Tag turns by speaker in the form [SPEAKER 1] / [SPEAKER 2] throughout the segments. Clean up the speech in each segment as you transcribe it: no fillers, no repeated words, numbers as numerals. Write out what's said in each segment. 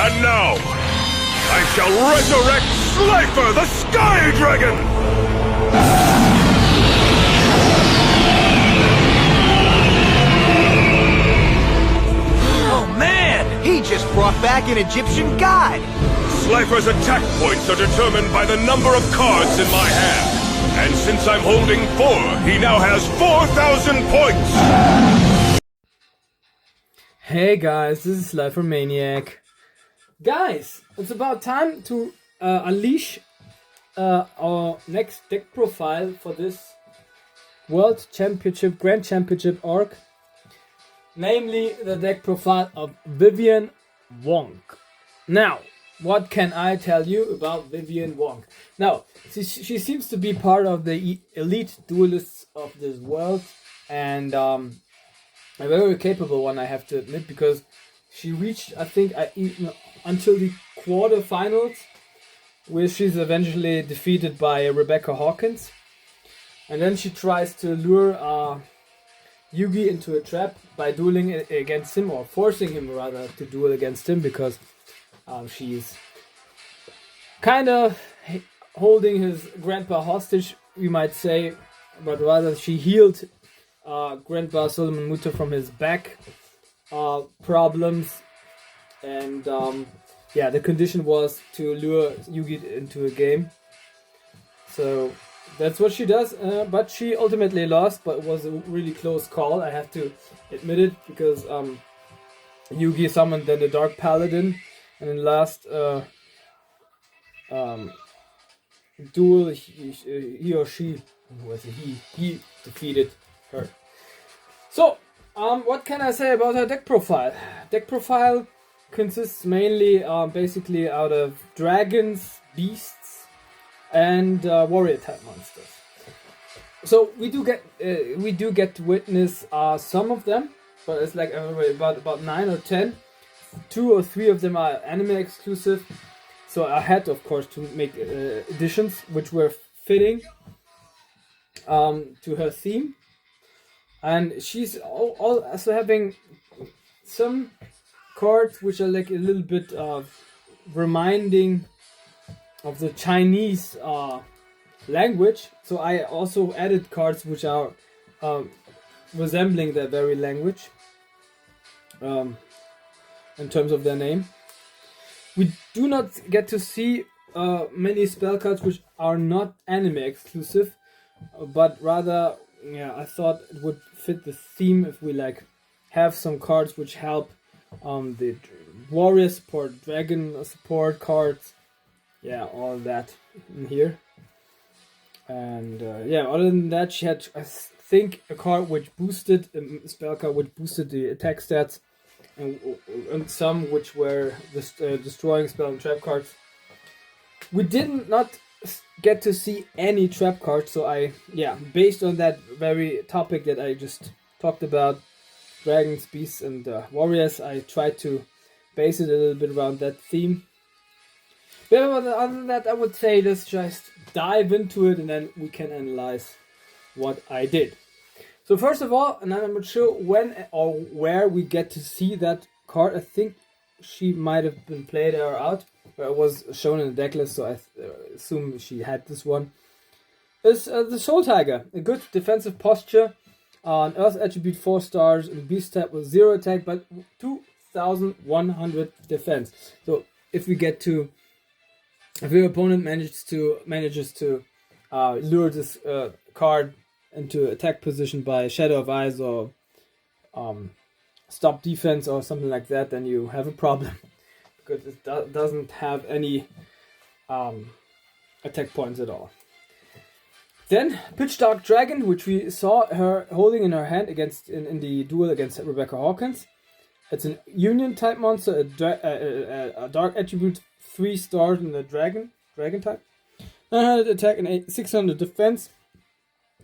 [SPEAKER 1] And now, I shall resurrect Slifer the Sky Dragon!
[SPEAKER 2] Oh man, he just brought back an Egyptian god!
[SPEAKER 1] Slifer's attack points are determined by the number of cards in my hand. And since I'm holding 4, he now has 4,000 points!
[SPEAKER 3] Hey guys, this is Slifer Maniac. Guys, it's about time to unleash our next deck profile for this World Championship, Grand Championship arc. Namely, the deck profile of Vivien Wong. Now, what can I tell you about Vivien Wong? Now, she seems to be part of the elite duelists of this world, and a very capable one, I have to admit, because she reached, I think, until the quarterfinals, where she's eventually defeated by Rebecca Hawkins, and then she tries to lure Yugi into a trap by dueling against him, or forcing him rather to duel against him, because she's kind of holding his grandpa hostage, we might say, but rather she healed Grandpa Yugi Muto from his back problems, and yeah, the condition was to lure Yugi into a game. So that's what she does, but she ultimately lost, but it was a really close call, I have to admit it, because Yugi summoned then the Dark Paladin, and in the last duel, he or she, who was it? He defeated her. So, what can I say about her deck profile? Deck profile consists mainly, basically, out of dragons, beasts, and warrior type monsters. So we do get to witness some of them, but it's like about 9 or 10. 2 or 3 of them are anime exclusive, so I had, of course, to make additions which were fitting to her theme. And she's also having some cards which are like a little bit reminding of the Chinese language. So I also added cards which are resembling that very language in terms of their name. We do not get to see many spell cards which are not anime exclusive, but rather, yeah, I thought it would fit the theme if we like have some cards which help the warrior support, dragon support cards, yeah, all that in here. And yeah, other than that, she had, I think, a card which boosted, a spell card which boosted the attack stats, and some which were destroying spell and trap cards. We did not get to see any trap cards, so based on that very topic that I just talked about, dragons, beasts, and warriors, I tried to base it a little bit around that theme. But other than that, I would say let's just dive into it, and then we can analyze what I did. So first of all, and I'm not sure when or where we get to see that card. I think she might have been played or out, but it was shown in the deck list, so I assume she had this one. Is the Soul Tiger, a good defensive posture, an Earth attribute 4 stars, and Beast type with 0 attack, but 2,100 defense. So if your opponent manages to lure this card into attack position by Shadow of Eyes or stop defense or something like that, then you have a problem, because it doesn't have any attack points at all. Then Pitch Dark Dragon, which we saw her holding in her hand in the duel against Rebecca Hawkins. It's a union type monster, a dark attribute 3 stars in the dragon type, 900 attack and 600 defense.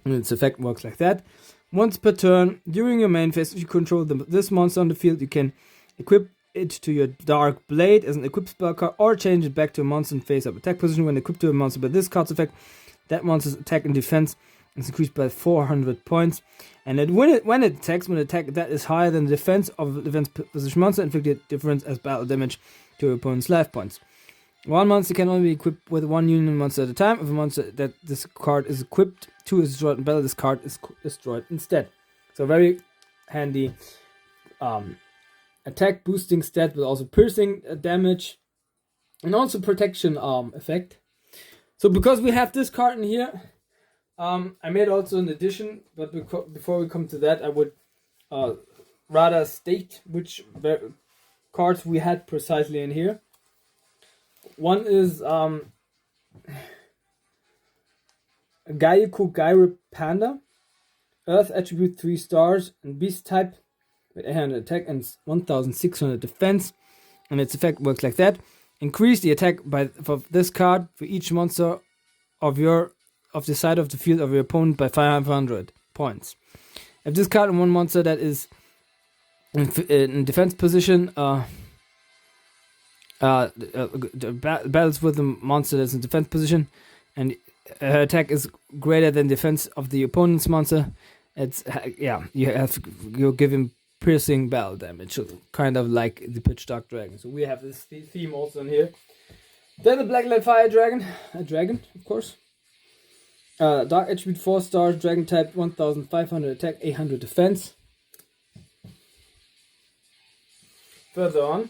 [SPEAKER 3] And its effect works like that. Once per turn, during your main phase, if you control this monster on the field, you can equip it to your Dark Blade as an equipped spell card, or change it back to a monster in face-up attack position. When equipped to a monster by this card's effect, that monster's attack and defense It's increased by 400 points. And when it attacks, when attack that is higher than the defense of the defense position monster, inflicted difference as battle damage to your opponent's life points. One monster can only be equipped with one union monster at a time. If a monster that this card is equipped to is destroyed in battle, this card is destroyed instead. So very handy attack boosting stat, but also piercing damage and also protection effect. So because we have this card in here, I made also an addition, but before we come to that, I would rather state which cards we had precisely in here. One is Gaiaku Gaira Panda, Earth attribute 3 stars, and Beast type with 800 attack and 1600 defense. And its effect works like that. Increase the attack for this card for each monster of the side of the field of your opponent by 500 points. If this card and one monster that is in defense position battles with a monster that's in defense position, and her attack is greater than defense of the opponent's monster, you give him piercing battle damage, kind of like the Pitch Dark Dragon. So we have this theme also in here. Then the Blacklight Fire Dragon, a dragon, of course. Dark attribute 4 stars, dragon type, 1500 attack, 800 defense. Further on,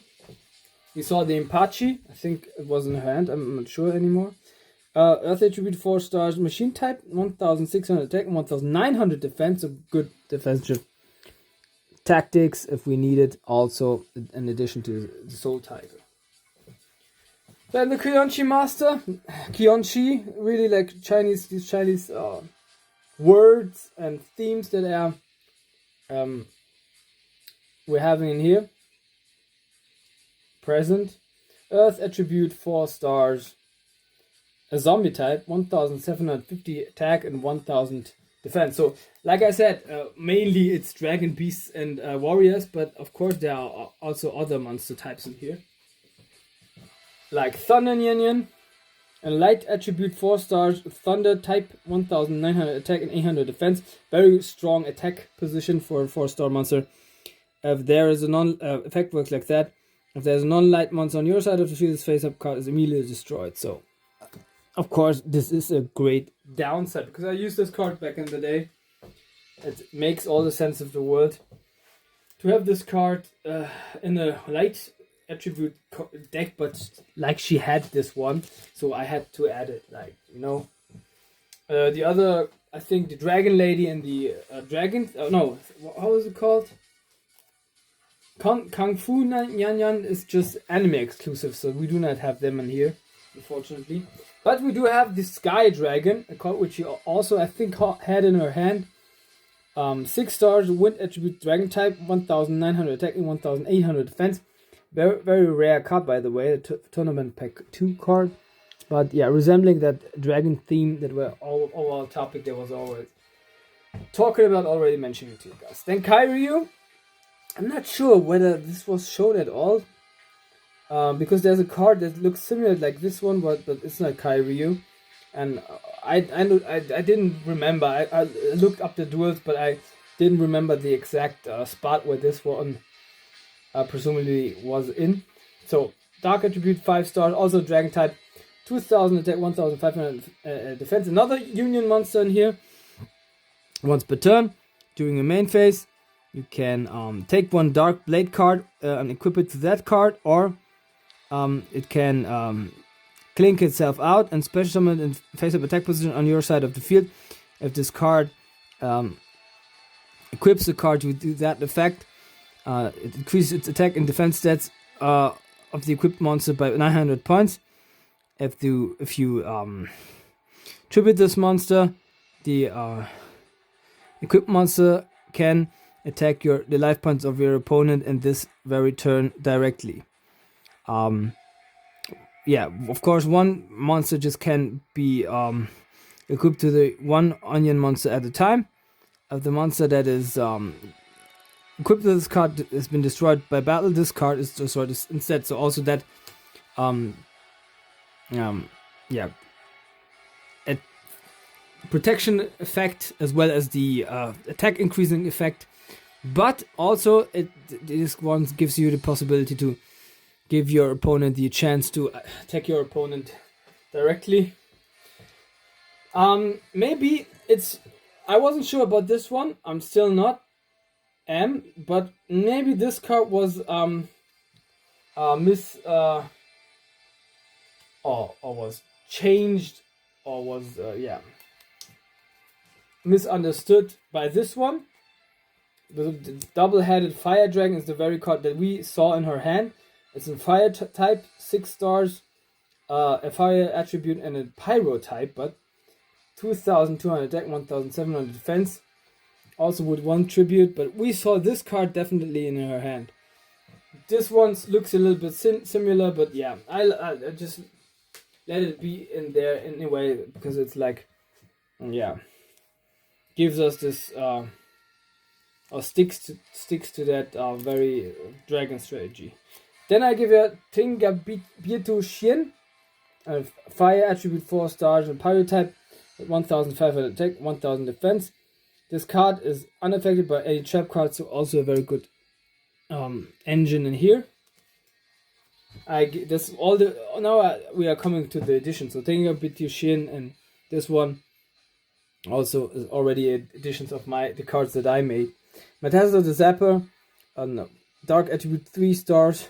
[SPEAKER 3] we saw the Impachi. I think it was in her hand, I'm not sure anymore. Earth attribute 4 stars, machine type, 1600 attack, 1900 defense, so good defensive tactics if we need it, also in addition to the Soul Tiger. Then the Kyonchi Master. Kyonchi, really like these Chinese words and themes that are we're having in here. Present. Earth attribute 4 stars. A zombie type, 1750 attack and 1000 defense. So, like I said, mainly it's dragon, beasts, and warriors, but of course there are also other monster types in here. Like Thunder Nyan, a light attribute 4 stars, thunder type, 1900 attack and 800 defense. Very strong attack position for a 4-star monster. If there is a effect works like that. If there's a non-light monster on your side of the field, this face-up card is immediately destroyed. So, of course, this is a great downside because I used this card back in the day. It makes all the sense of the world to have this card in a light attribute deck, but like she had this one, so I had to add it. Like, you know, the other, I think the Dragon Lady and the Dragon. No, how is it called? Kung Fu Nyan is just anime exclusive, so we do not have them in here, unfortunately. But we do have the Sky Dragon, a card which she also, I think, had in her hand. 6 stars, wind attribute, dragon type, 1900 attack and 1800 defense. Very, very rare card, by the way, the Tournament Pack 2 card. But yeah, resembling that dragon theme that were all topic that was always talking about, already mentioning to you guys. Then Kairyu. I'm not sure whether this was shown at all. Because there's a card that looks similar like this one, but it's not Kairyu. And I didn't remember. I looked up the duels, but I didn't remember the exact spot where this one presumably was in. So, Dark Attribute 5 stars, also Dragon type, 2000 attack, 1500 defense. Another Union monster in here. Once per turn, during a main phase, you can take one Dark Blade card and equip it to that card, or it can clink itself out and special summon in face-up attack position on your side of the field. If this card equips the card to do that effect, it increases its attack and defense stats of the equipped monster by 900 points. If you tribute this monster, the equipped monster can attack the life points of your opponent in this very turn directly. Yeah, of course, one monster just can be equipped to the one onion monster at a time. If the monster that is equipped to this card has been destroyed by battle, this card is destroyed instead. So also that, yeah, it protection effect as well as the attack increasing effect. But also, this one gives you the possibility to give your opponent the chance to attack your opponent directly. Maybe it's... I wasn't sure about this one. I'm still not. But maybe this card was or was changed, or was misunderstood by this one. The double-headed fire dragon is the very card that we saw in her hand. It's a fire type, 6 stars, a fire attribute, and a pyro type, but 2,200 attack, 1,700 defense. Also with 1 tribute, but we saw this card definitely in her hand. This one looks a little bit similar, but yeah, I just let it be in there anyway, because it's like, yeah, gives us this, or sticks to that very dragon strategy. Then I give you Tinga Bietu Shien, a fire attribute, 4 stars, and pyro type, 1,500 attack, 1,000 defense. This card is unaffected by any trap cards, so also a very good engine in here. We are coming to the edition. So Tinga Bietu Shien and this one also is already editions of the cards that I made. Metazo the Zapper, dark attribute, 3 stars,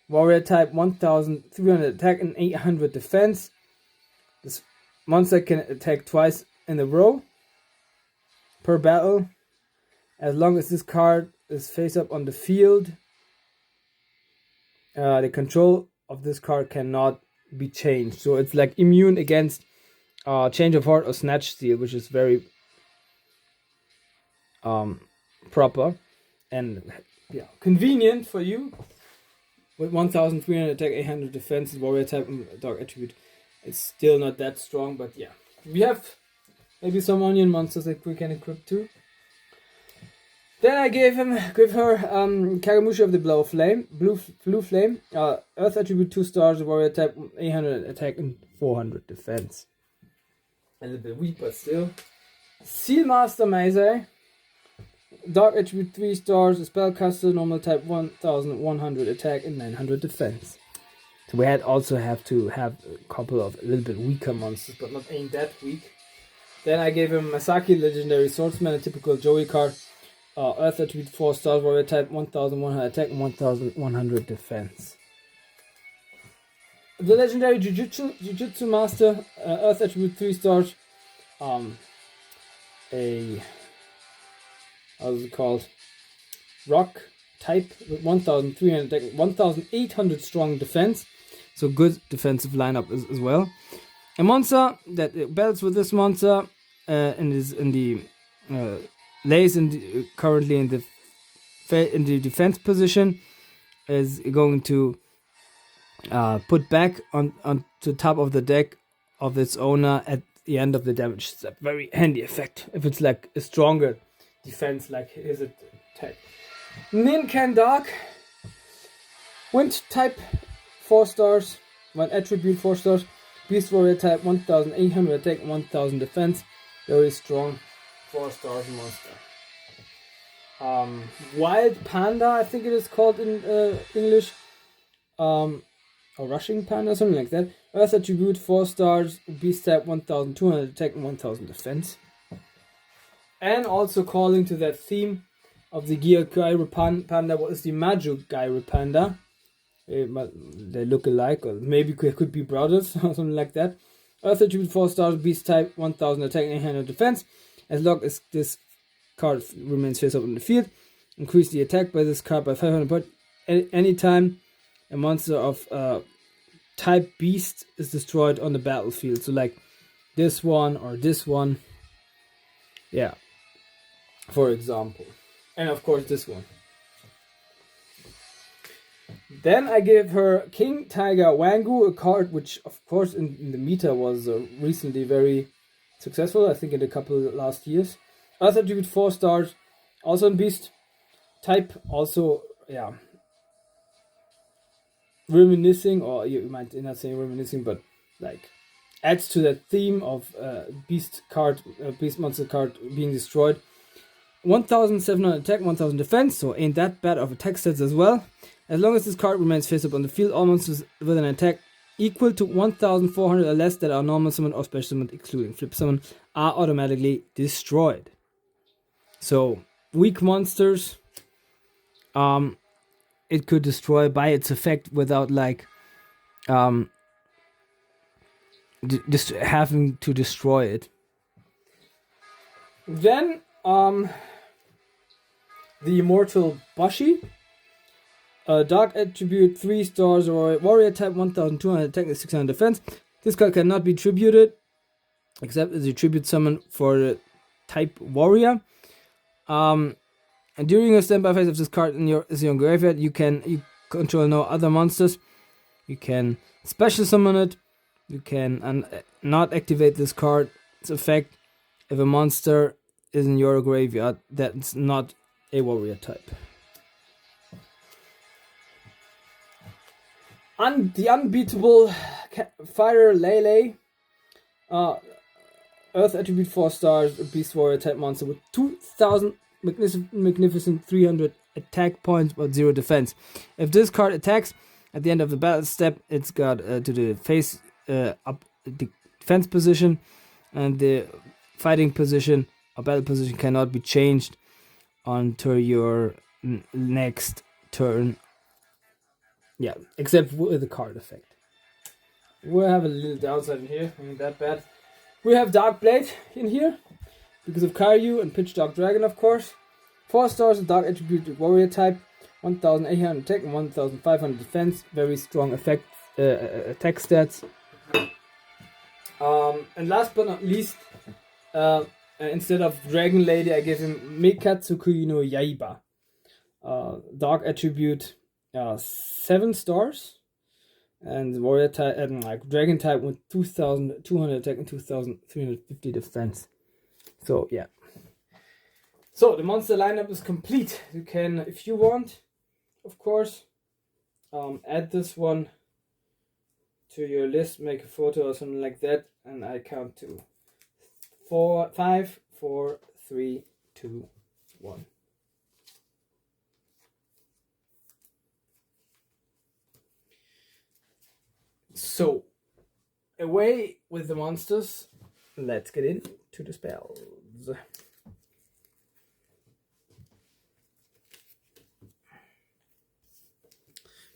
[SPEAKER 3] warrior type, 1,300 attack and 800 defense. This monster can attack twice in a row per battle, as long as this card is face up on the field. The control of this card cannot be changed, so it's like immune against change of heart or snatch steal, which is very proper and convenient for you. With 1,300 attack, 800 defense, warrior type, and dark attribute, it's still not that strong, but yeah, we have maybe some onion monsters that we can equip too. Then I give her Kagamushi of the Blue Flame, Earth attribute, 2 stars, warrior type, 800 attack and 400 defense. A little bit weak, but still. Sealmaster Meisei, dark attribute, 3 stars, spellcaster, normal type, 1,100 attack and 900 defense. So we also have to have a couple of a little bit weaker monsters, but not ain't that weak. Then I gave him Masaki, legendary swordsman, a typical Joey card. Earth attribute, 4 stars, warrior type, 1,100 attack and 1,100 defense. The legendary Jujutsu master, Earth attribute, 3 stars. How's it called? Rock type with 1,300 attack, 1,800 strong defense. So good defensive lineup as well. A monster that battles with this monster and is in the lays currently in the defense position is going to put back on the top of the deck of its owner at the end of the damage. It's a very handy effect if it's like a stronger defense like his attack. Ninken Dark, wind type, 4 stars, 1 attribute, 4 stars, beast warrior type, 1,800 attack, 1,000 defense, very strong, 4 stars monster. Wild Panda, I think it is called in English, or Rushing Panda, something like that. Earth attribute, 4 stars, beast type, 1,200 attack, and 1,000 defense. And also calling to that theme of the Gear Gyro Panda, what is the Maju Gyro Panda? They look alike, or maybe could be brothers, or something like that. Earth attribute, 4 stars, beast type, 1,000 attack, and 800 defense. As long as this card remains face up in the field, increase the attack by this card by 500, but anytime a monster of type beast is destroyed on the battlefield. So like this one or this one. Yeah. For example. And of course this one. Then I give her King Tiger Wangu, a card which of course in the meta was recently very successful, I think in a couple of last years. Earth attribute, 4 stars, also in beast type, also reminiscing, or you might not say reminiscing, but like adds to that theme of beast monster card being destroyed. 1700 attack, 1000 defense, so ain't that bad of attack stats as well. As long as this card remains face up on the field, all monsters with an attack equal to 1400 or less that are normal summoned or special summoned, excluding flip summon, are automatically destroyed. So weak monsters, it could destroy by its effect without like just having to destroy it. Then the Immortal Bashi, Dark Attribute, 3 stars, or Warrior type, 1200 attack and 600 defense. This card cannot be tributed except as a tribute summon for the type Warrior. And during your standby phase of this card in your graveyard, you control no other monsters. You can special summon it. You can not activate this card's effect if a monster is in your graveyard that's not a warrior type. The unbeatable Fire Lele, Earth attribute 4 stars, beast warrior type monster with 2000 magnificent 300 attack points but 0 defense. If this card attacks at the end of the battle step, it's got to the face up the defense position, and the fighting position or battle position cannot be changed until your next turn. Yeah, except with the card effect. We'll have a little downside in here, ain't that bad. We have Dark Blade in here because of Karyu and Pitch Dark Dragon, of course. 4 stars, Dark Attribute Warrior type, 1800 attack and 1500 defense. Very strong attack stats. And last but not least, instead of Dragon Lady, I gave him Mekatsuku no Yaiba. Dark Attribute, 7 stars, and Warrior type, Dragon type with 2200 attack and 2350 defense. So yeah. So the monster lineup is complete. You can, if you want, of course, add this one to your list, make a photo or something like that, and I count to 5, 4, 3, 2, 1. So, away with the monsters. Let's get into the spells.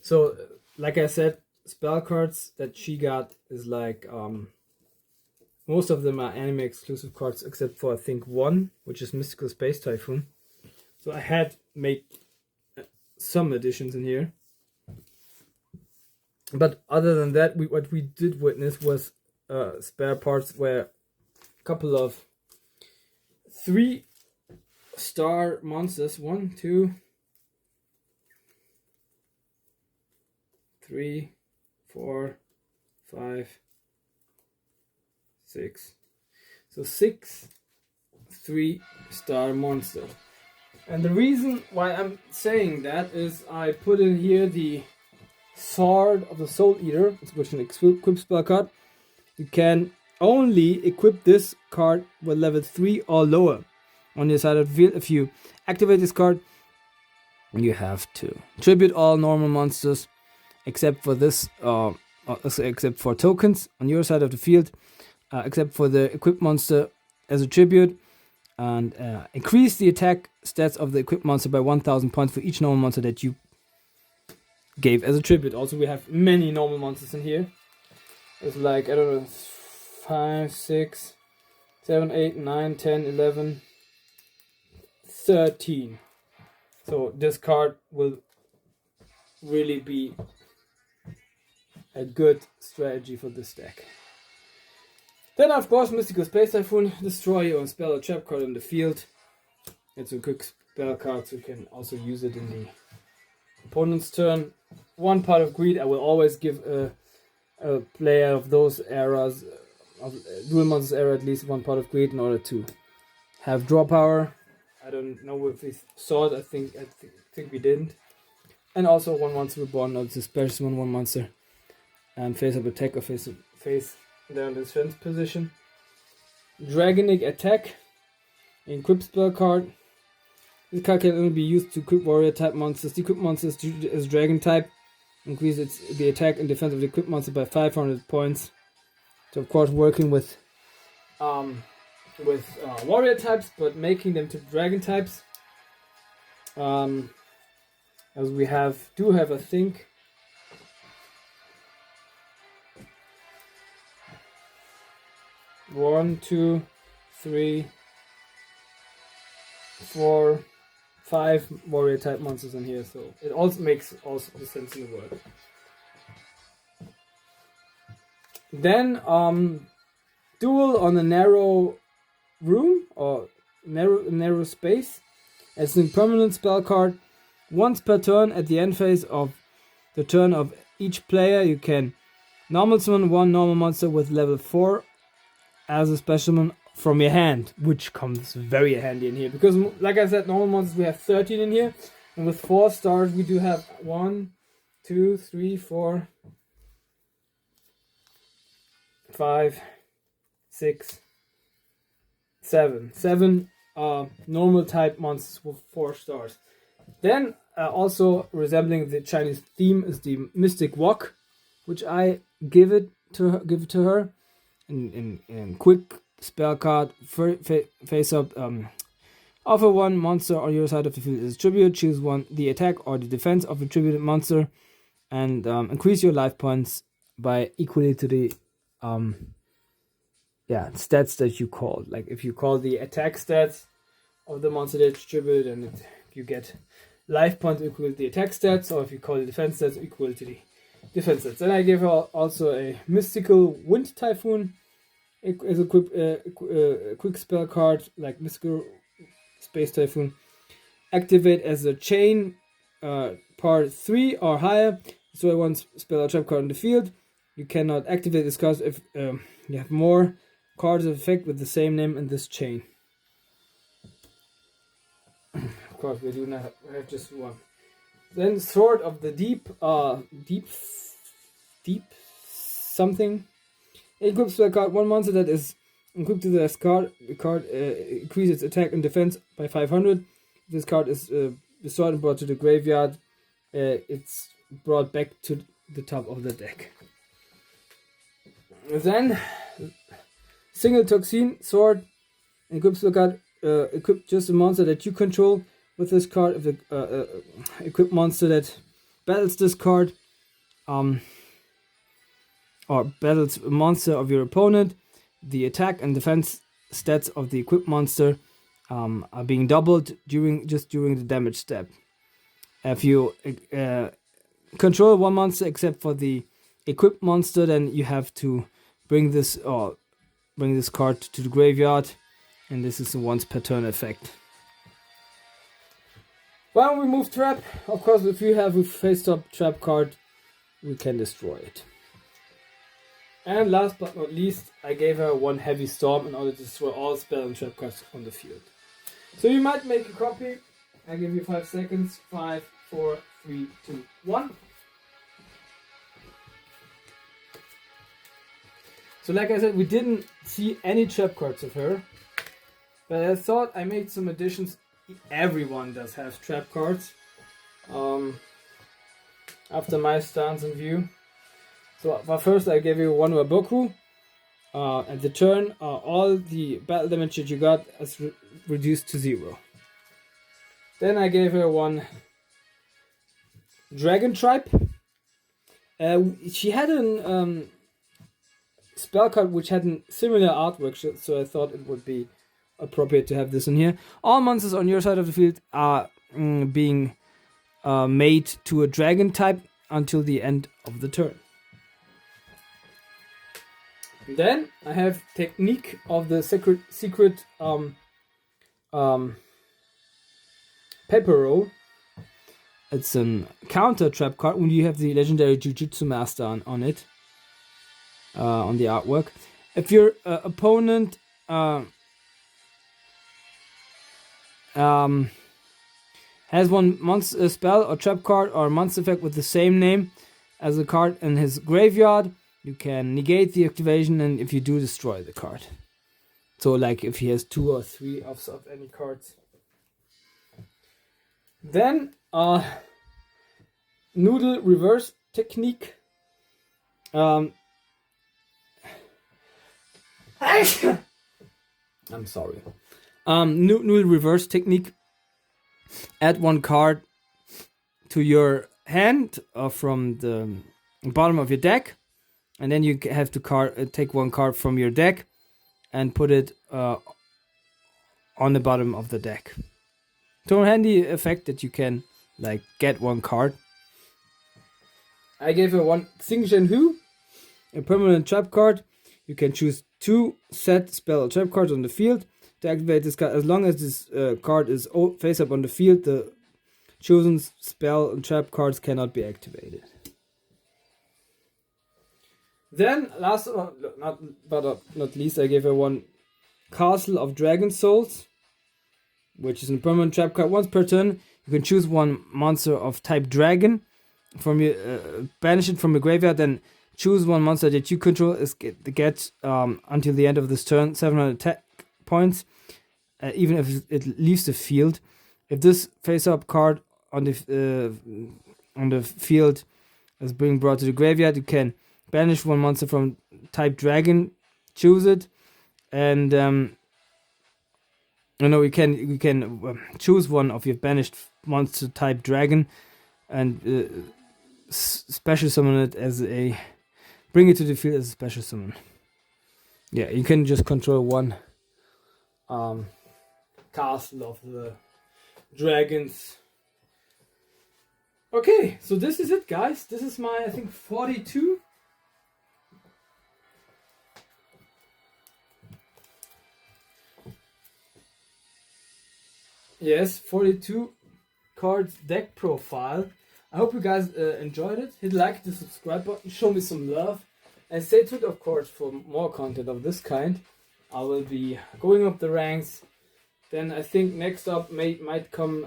[SPEAKER 3] So, like I said, spell cards that she got is like, most of them are anime exclusive cards except for I think one, which is Mystical Space Typhoon. So I had made some additions in here. But other than that, what we did witness was spare parts where a couple of 3-star monsters, 1, 2, 3, 4, 5, 6. So 6 3-star monsters. And the reason why I'm saying that is I put in here the Sword of the Soul Eater, which is an equip spell card. You can only equip this card with level 3 or lower on your side of the field. If you activate this card, you have to tribute all normal monsters except for this, except for tokens on your side of the field, except for the equipped monster as a tribute, and increase the attack stats of the equipped monster by 1000 points for each normal monster that you gave as a tribute. Also, we have many normal monsters in here. It's like, I don't know, 5, 6, 7, 8, 9, 10, 11, 13. So this card will really be a good strategy for this deck. Then, of course, Mystical Space Typhoon. Destroy your own spell or trap card in the field. It's a quick spell card, so you can also use it in the opponent's turn. 1 part of greed. I will always give a player of those eras, of Duel Monsters era, at least 1 part of greed in order to have draw power. I don't know if we saw it. I think we didn't. And also 1 monster reborn. It's a special one monster. And face up attack or face They're in the defense position. Dragonic Attack. Equip spell card. This card can only be used to equip warrior type monsters. The equipped monster is treated as dragon type. Increase the attack and defense of the equipped monster by 500 points. So of course working with warrior types, but making them to dragon types. As we do have I think 1, 2, 3, 4, 5 warrior type monsters in here, so it also makes the sense in the world. Then duel on a narrow room or narrow space. As an impermanent spell card, once per turn at the end phase of the turn of each player, you can normal summon one normal monster with level 4 as a specimen from your hand, which comes very handy in here because, like I said, normal monsters we have 13 in here, and with 4 stars we do have 1, 2, 3, 4, 5, 6, 7 normal type monsters with 4 stars. Then also resembling the Chinese theme is the Mystic Walk, which I give to her in quick spell card face up. Offer one monster on your side of the field as tribute. Choose one the attack or the defense of the tributed monster, and increase your life points by equally to the stats that you call. Like if you call the attack stats of the monster that's tributed, and you get life points equal to the attack stats, or if you call the defense stats equal to the defense stats. Then I gave her also a mystical wind typhoon as a quick spell card, like mystical space typhoon. Activate as a chain part 3 or higher. So I want spell or trap card in the field. You cannot activate this card if you have more cards of effect with the same name in this chain. Of course, we do not have just one. Then Sword of the Deep something. Equip spell card. One monster that is equipped to this card. The card increases attack and defense by 500. If this card is destroyed and brought to the graveyard, it's brought back to the top of the deck. Then single toxin sword. Equip spell card. Equip just a monster that you control with this card. If the equip monster that battles this card, or battles a monster of your opponent, the attack and defense stats of the equipped monster are being doubled during the damage step. If you control one monster except for the equipped monster, then you have to bring this card to the graveyard, and this is a once per turn effect. When we move trap, of course, if you have a face-up trap card, we can destroy it. And last but not least, I gave her one heavy storm in order to destroy all spell and trap cards on the field. So you might make a copy. I give you 5 seconds. 5, 4, 3, 2, 1. So like I said, we didn't see any trap cards of her, but I thought I made some additions. Everyone does have trap cards. After my stance and view. So first I gave you one Waboku. At the turn, all the battle damage that you got is reduced to 0. Then I gave her one Dragon Tribe. She had a spell card which had a similar artwork, so I thought it would be appropriate to have this in here. All monsters on your side of the field are being made to a dragon type until the end of the turn. Then I have Technique of the secret paper roll. It's a counter trap card when you have the legendary Jujutsu Master on it, on the artwork. If your opponent has one monster spell or trap card or monster effect with the same name as a card in his graveyard, you can negate the activation, and if you do, destroy the card. So like if he has 2 or 3 of any cards. Then noodle reverse technique. I'm sorry. Noodle reverse technique. Add 1 card to your hand from the bottom of your deck, and then you have to take 1 card from your deck and put it on the bottom of the deck. So handy effect that you can like get 1 card. I gave her 1 Xing Shen Hu, a permanent trap card. You can choose 2 set spell or trap cards on the field to activate this card. As long as this card is face up on the field, the chosen spell and trap cards cannot be activated. Then, last but not least, I gave her 1 Castle of Dragon Souls, which is a permanent trap card. Once per turn, you can choose 1 monster of type Dragon from your banish it from the graveyard, then choose 1 monster that you control get until the end of this turn 700 attack points, even if it leaves the field. If this face-up card on the field is being brought to the graveyard, you can banish 1 monster from type Dragon, choose it, and you can choose 1 of your banished monster type Dragon and special summon it bring it to the field as a special summon. Yeah, you can just control 1 castle of the dragons. Okay, so this is it, guys. This is my, I think, 42. Yes, 42 cards deck profile. I hope you guys enjoyed it. Hit like the subscribe button, show me some love, and stay tuned, of course, for more content of this kind. I will be going up the ranks. Then I think next up might come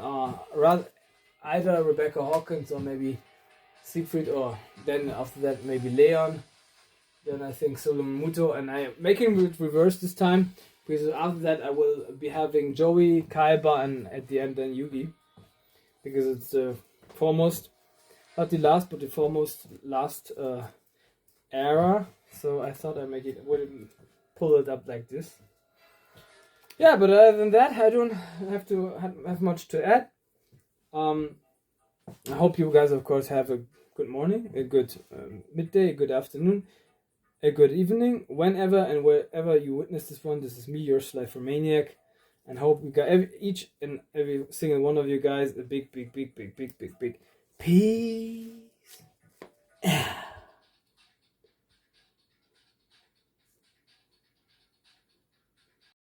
[SPEAKER 3] either Rebecca Hawkins or maybe Siegfried, or then after that maybe Leon. Then I think Yugi Muto, and I am making it reverse this time, because after that I will be having Joey, Kaiba, and at the end then Yugi, because it's the foremost, not the last, but the foremost last era. So I thought I would pull it up like this. Yeah, but other than that, I don't have much to add. I hope you guys, of course, have a good morning, a good midday, a good afternoon, a good evening, whenever and wherever you witness this one. This is me, your Slifer Maniac, and hope we got each and every single one of you guys a big peace.